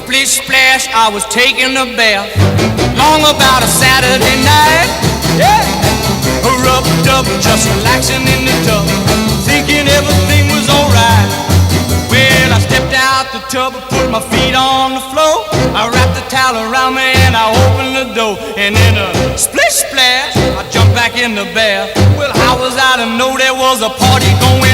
Splish splash, I was taking a bath. Long about a Saturday night. Yeah. Rubbed up, just relaxing in the tub, thinking everything was alright. Well, I stepped out the tub, put my feet on the floor. I wrapped the towel around me and I opened the door. And in a splish splash, I jumped back in the bath. Well, how was I to know there was a party going